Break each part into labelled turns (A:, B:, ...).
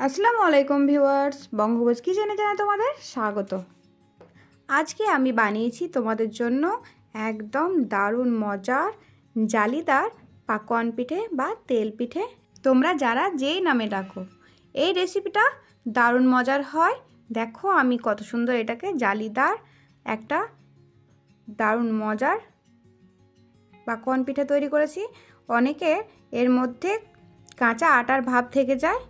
A: আসসালামু আলাইকুম ভিউয়ার্স, বঙ্গভোজ কিচেনে জানাই তোমাদের স্বাগত। আজকে আমি বানিয়েছি তোমাদের জন্য একদম দারুণ মজার জালিদার পাকোয়ান পিঠে বা তেল পিঠে, তোমরা যারা যেই নামে ডাকো। এই রেসিপিটা দারুণ মজার হয়। দেখো আমি কত সুন্দর এটাকে জালিদার একটা দারুণ মজার পাকোয়ান পিঠে তৈরি করেছি। অনেকে এর মধ্যে কাঁচা আটার ভাব থেকে যায়।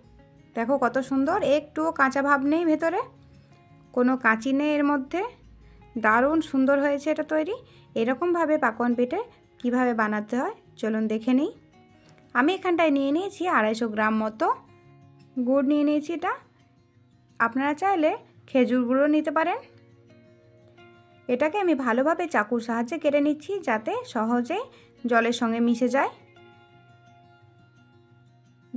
A: দেখো কত সুন্দর, একটুও কাঁচা ভাব নেই, ভেতরে কোনো কাঁচি নেই এর মধ্যে। দারুণ সুন্দর হয়েছে এটা তৈরি। এরকমভাবে পাকোয়ান পিঠে কিভাবে বানাতে হয় চলুন দেখে নিই। আমি এখানটায় নিয়ে নিয়েছি 250 গ্রাম মতো গুড় নিয়ে নিয়েছি। এটা আপনারা চাইলে খেজুর গুঁড়ো নিতে পারেন। এটাকে আমি ভালোভাবে চাকুর সাহায্যে কেটে নিচ্ছি যাতে সহজেই জলের সঙ্গে মিশে যায়।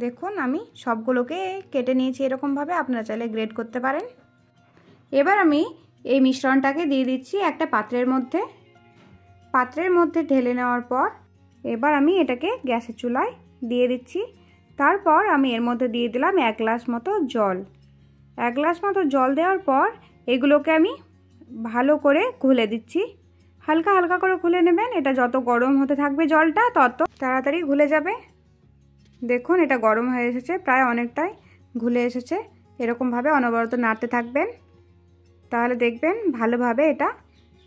A: দেখুন আমি সবগুলোকে কেটে নিয়েছি এরকমভাবে, আপনারা চাইলে গ্রেড করতে পারেন। এবার আমি এই মিশ্রণটাকে দিয়ে দিচ্ছি একটা পাত্রের মধ্যে। পাত্রের মধ্যে ঢেলে নেওয়ার পর এবার আমি এটাকে গ্যাসের চুলায় দিয়ে দিচ্ছি। তারপর আমি এর মধ্যে দিয়ে দিলাম 1 গ্লাস মতো জল। 1 গ্লাস মতো জল দেওয়ার পর এগুলোকে আমি ভালো করে ঘুলে দিচ্ছি। হালকা হালকা করে ঘুলে নেবেন। এটা যত গরম হতে থাকবে জলটা তত তাড়াতাড়ি ঘুলে যাবে। দেখুন এটা গরম হয়ে এসেছে, প্রায় অনেকটাই ঘুলে এসেছে। এরকমভাবে অনবরত নাড়তে থাকবেন, তাহলে দেখবেন ভালোভাবে এটা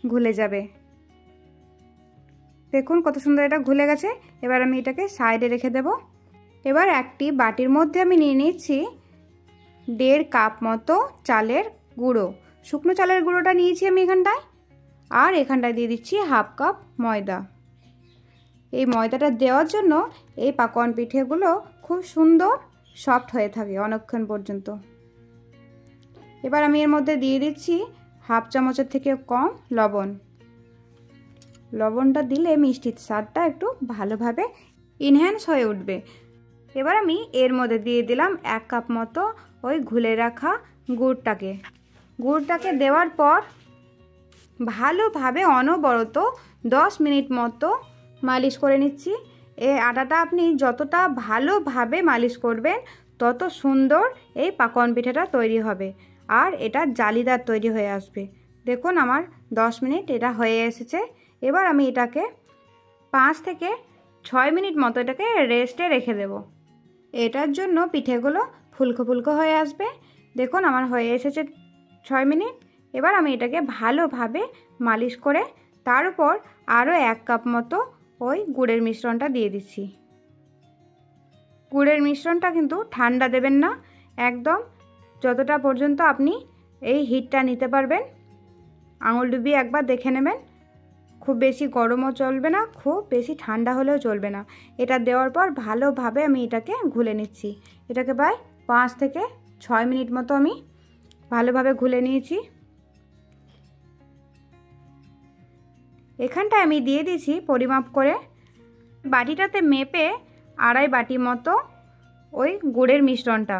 A: ঘুলে যাবে। দেখুন কত সুন্দর এটা ঘুলে গেছে। এবার আমি এটাকে সাইডে রেখে দেব। এবার একটি বাটির মধ্যে আমি নিয়ে নিচ্ছি 1.5 কাপ মতো চালের গুঁড়ো। শুকনো চালের গুঁড়োটা নিয়েছি আমি এখানটায়। আর এখানটায় দিয়ে দিচ্ছি 1/2 কাপ ময়দা। এই ময়দাটা দেওয়ার জন্য এই পাকোয়ান পিঠেগুলো খুব সুন্দর সফট হয়ে থাকে অনেকক্ষণ পর্যন্ত। এবার আমি এর মধ্যে দিয়ে দিচ্ছি 1/2 চামচের থেকে কম লবণ। লবণটা দিলে মিষ্টির স্বাদটা একটু ভালোভাবে ইনহ্যান্স হয়ে উঠবে। এবার আমি এর মধ্যে দিয়ে দিলাম 1 কাপ মতো ওই ঘুলে রাখা গুড়টাকে দেওয়ার পর ভালোভাবে অনবরত 10 মিনিট মতো মালিশ করে নিচ্ছি। এই আটাটা আপনি যতটা ভালোভাবে মালিশ করবেন তত সুন্দর এই পাকোয়ান পিঠাটা তৈরি হবে আর এটা জালিদার তৈরি হয়ে আসবে। দেখুন আমার 10 মিনিট এটা হয়ে এসেছে। এবার আমি এটাকে 5 থেকে 6 মিনিট মতো এটাকে রেস্টে রেখে দেব। এটার জন্য পিঠেগুলো ফুলকো ফুলকো হয়ে আসবে। দেখুন আমার হয়ে এসেছে 6 মিনিট। এবার আমি এটাকে ভালোভাবে মালিশ করে তার উপর আরও 1 কাপ মতো ওই গুড়ের মিশ্রণটা দিয়ে দিচ্ছি। গুড়ের মিশ্রণটা কিন্তু ঠান্ডা দেবেন না, একদম যতটা পর্যন্ত আপনি এই হিটটা নিতে পারবেন আঙুল ডুবিয়ে একবার দেখে নেবেন। খুব বেশি গরমও চলবে না, খুব বেশি ঠান্ডা হলেও চলবে না। এটা দেওয়ার পর ভালোভাবে আমি এটাকে ঘুলে নিচ্ছি। এটাকে প্রায় 5 থেকে 6 মিনিট মতো আমি ভালোভাবে ঘুলে নিয়েছি। এখানটায় আমি দিয়ে দিয়েছি পরিমাপ করে বাটিটাতে মেপে 2.5 বাটি মতো ওই গুড়ের মিশ্রণটা।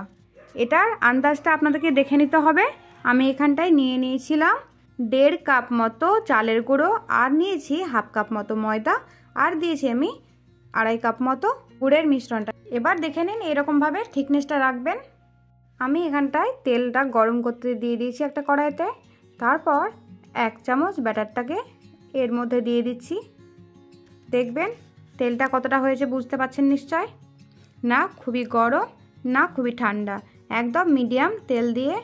A: এটার আন্দাজটা আপনাদেরকে দেখে নিতে হবে। আমি এখানটায় নিয়ে নিয়েছিলাম 1.5 কাপ মতো চালের গুঁড়ো, আর নিয়েছি 1/2 কাপ মতো ময়দা, আর দিয়েছি আমি 2.5 কাপ মতো গুড়ের মিশ্রণটা। এবার দেখে নিন এরকমভাবে থিকনেসটা রাখবেন। আমি এখানটায় তেলটা গরম করতে দিয়ে দিয়েছি একটা কড়াইতে। তারপর 1 চামচ ব্যাটারটাকে এর মধ্যে দিয়ে দিচ্ছি। দেখবেন তেলটা কতটা হয়েছে বুঝতে পারছেন নিশ্চয়। না খুবই গরম না খুবই ঠান্ডা, একদম মিডিয়াম তেল দিয়ে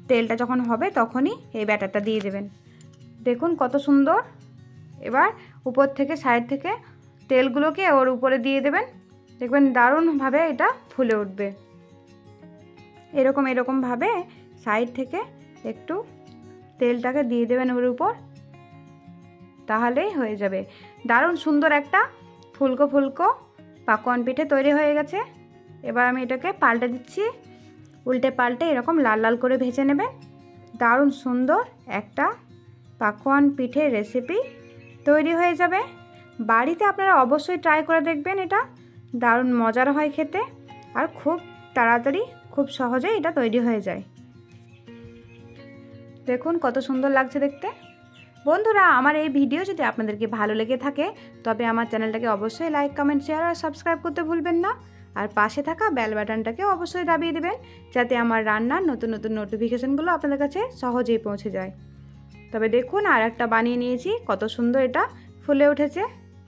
A: তেলটা যখন হবে তখনই এই ব্যাটারটা দিয়ে দেবেন। দেখুন কত সুন্দর। এবার উপর থেকে সাইড থেকে তেলগুলোকে ওর উপরে দিয়ে দেবেন। দেখবেন দারুণভাবে এটা ফুলে উঠবে। এরকমভাবে সাইড থেকে একটু তেলটাকে দিয়ে দেবেন ওর উপর, তাহলেই হয়ে যাবে। দারুণ সুন্দর একটা ফুলকো ফুলকো পাকোয়ান পিঠে তৈরি হয়ে গেছে। এবার আমি এটাকে পাল্টে দিচ্ছি। উল্টে পাল্টে এরকম লাল লাল করে ভেজে নেবেন। দারুণ সুন্দর একটা পাকোয়ান পিঠের রেসিপি তৈরি হয়ে যাবে। বাড়িতে আপনারা অবশ্যই ট্রাই করে দেখবেন। এটা দারুণ মজার হয় খেতে আর খুব তাড়াতাড়ি খুব সহজেই এটা তৈরি হয়ে যায়। দেখুন কত সুন্দর লাগছে দেখতে। বন্ধুরা আমার এই ভিডিও যদি আপনাদেরকে ভালো লেগে থাকে তবে আমার চ্যানেলটাকে অবশ্যই লাইক কমেন্ট শেয়ার আর সাবস্ক্রাইব করতে ভুলবেন না। আর পাশে থাকা বেল বাটনটাকে অবশ্যই দাবিয়ে দেবেন, যাতে আমার রান্নার নতুন নতুন নোটিফিকেশানগুলো আপনাদের কাছে সহজেই পৌঁছে যায়। তবে দেখুন, আর একটা বানিয়ে নিয়েছি, কত সুন্দর এটা ফুলে উঠেছে।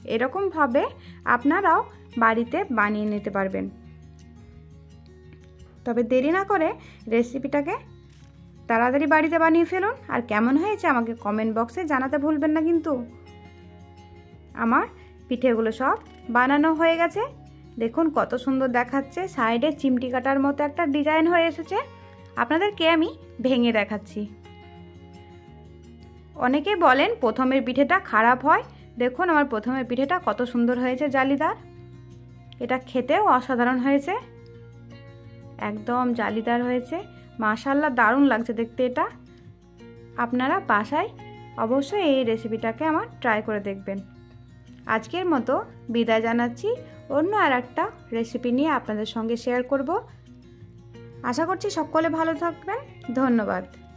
A: এরকমভাবে আপনারাও বাড়িতে বানিয়ে নিতে পারবেন। তবে দেরি না করে রেসিপিটাকে তাড়াতাড়ি বাড়িতে বানিয়ে ফেলুন। আর কেমন হয়েছে আমাকে কমেন্ট বক্সে জানাতে ভুলবেন না কিন্তু। আমার পিঠেগুলো সব বানানো হয়ে গেছে। দেখুন কত সুন্দর দেখাচ্ছে, সাইডে চিমটি কাটার মতো একটা ডিজাইন হয়ে এসেছে। আপনাদেরকে আমি ভেঙে দেখাচ্ছি। অনেকেই বলেন প্রথমের পিঠেটা খারাপ হয়। দেখুন আমার প্রথমের পিঠেটা কত সুন্দর হয়েছে, জালিদার। এটা খেতেও অসাধারণ হয়েছে, একদম জালিদার হয়েছে। মাশাআল্লাহ, দারুণ লাগছে দেখতে এটা। আপনারা বাসায় অবশ্যই এই রেসিপিটাকে আমার ট্রাই করে দেখবেন। আজকের মতো বিদায় জানাচ্ছি, অন্য আর একটা রেসিপি নিয়ে আপনাদের সঙ্গে শেয়ার করব। আশা করছি সকলে ভালো থাকবেন। ধন্যবাদ।